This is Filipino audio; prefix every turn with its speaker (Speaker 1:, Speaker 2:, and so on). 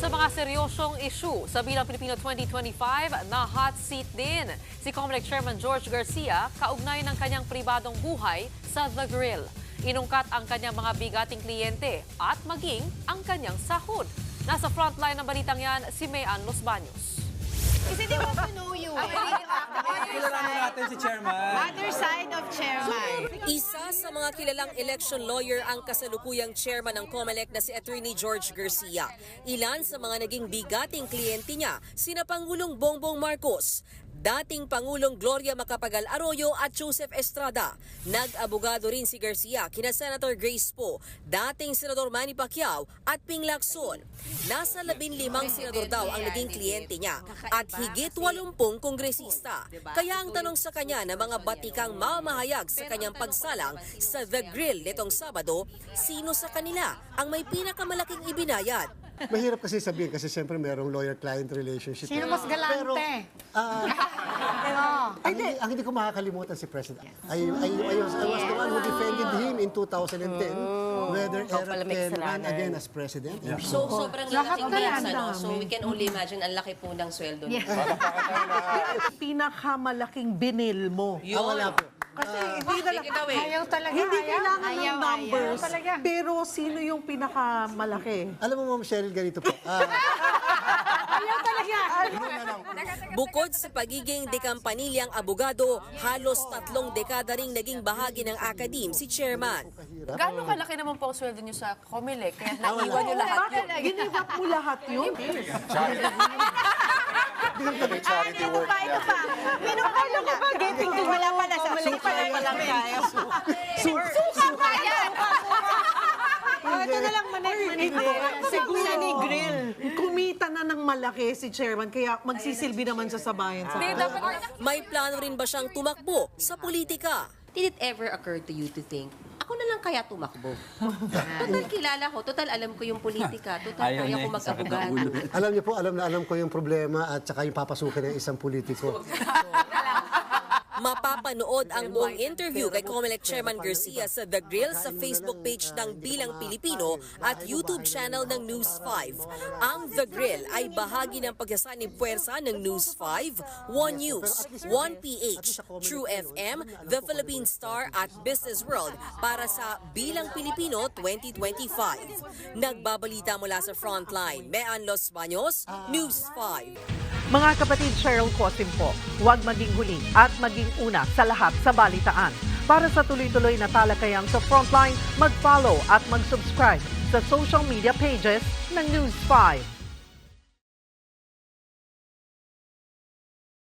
Speaker 1: Sa mga seryosyong issue sa Bilang Pilipino 2025, na hot seat din si COMELEC Chairman George Garcia kaugnay ng kanyang pribadong buhay sa The Grill. Inungkat ang kanyang mga bigating kliyente at maging ang kanyang sahod. Nasa frontline ng balitang yan si Mayan Los Baños.
Speaker 2: Kasi they want to know you.
Speaker 3: Kilalanin natin si Chairman.
Speaker 2: Other side of chairman.
Speaker 4: Isa sa mga kilalang election lawyer ang kasalukuyang chairman ng COMELEC na si Attorney George Garcia. Ilan sa mga naging bigating kliyente niya, sina Pangulong Bongbong Marcos, dating Pangulong Gloria Macapagal Arroyo at Joseph Estrada. Nag-abogado rin si Garcia kina Senator Grace Poe, dating Senador Manny Pacquiao at Ping Lacson. Nasa 15 senador daw ang naging kliyente niya at higit 80 kongresista. Kaya ang tanong sa kanya ng mga batikang mamahayag sa kanyang pagsalang sa The Grill nitong Sabado, sino sa kanila ang may pinakamalaking ibinayad?
Speaker 5: Mahirap kasi sabihin kasi siyempre merong lawyer-client relationship.
Speaker 2: Sino mas galante?
Speaker 5: Ang hindi ko makakalimutan si President. I was the one who defended him in 2010 whether Eric can run again as President.
Speaker 6: So, sobrang lalaking bias, ano? So, we can only imagine ang laki po ng sweldo niya.
Speaker 7: Pinakamalaking binil mo.
Speaker 5: Wala po.
Speaker 7: Kasi hindi na
Speaker 2: Ayaw talaga.
Speaker 7: hindi kailangan ng
Speaker 2: Ayaw
Speaker 7: numbers.
Speaker 2: talaga.
Speaker 7: Pero sino yung pinakamalaki?
Speaker 5: Alam mo, Ma'am Cheryl, ganito po.
Speaker 2: Ayaw talaga.
Speaker 4: Bukod sa pagiging dekampanilyang abogado, halos 3 dekada ring naging bahagi ng akadim si Chairman.
Speaker 1: Gaano kalaki naman po ang sweldo niyo sa COMELEC? Kaya naiwan niyo lahat yun.
Speaker 7: Giniwap mo lahat yun?
Speaker 2: Ito pa. Minukalo ka pa. Getting to wala pala sa pala tayo. Suka pa yan. Ito na lang manik-manik.
Speaker 7: Siguro ni Grill. Kumita na ng malaki si Chairman, kaya magsisilbi naman siya sa bayan.
Speaker 1: Hindi, dapat
Speaker 4: May plano rin ba siyang tumakbo sa politika?
Speaker 6: Did it ever occur to you to think, ako na lang kaya tumakbo? Total kilala ko, total alam ko yung politika, total kaya ko mag-abogado.
Speaker 5: Alam niyo po, alam ko yung problema at saka yung papasukin ng isang politiko.
Speaker 4: Mapapanood ang buong interview kay COMELEC Chairman Garcia sa The Grill sa Facebook page ng Bilang Pilipino at YouTube channel ng News 5. Ang The Grill ay bahagi ng pagsasanib puwersa ng News 5, One News, One PH, True FM, The Philippine Star at Business World para sa Bilang Pilipino 2025. Nagbabalita mula sa Frontline, Mayan Los Baños, News 5.
Speaker 7: Mga kapatid, Cheryl Cosim po, huwag maging huli at maging una sa lahat sa balitaan. Para sa tuloy-tuloy na talakayang sa Frontline, mag-follow at mag-subscribe sa social media pages ng News 5.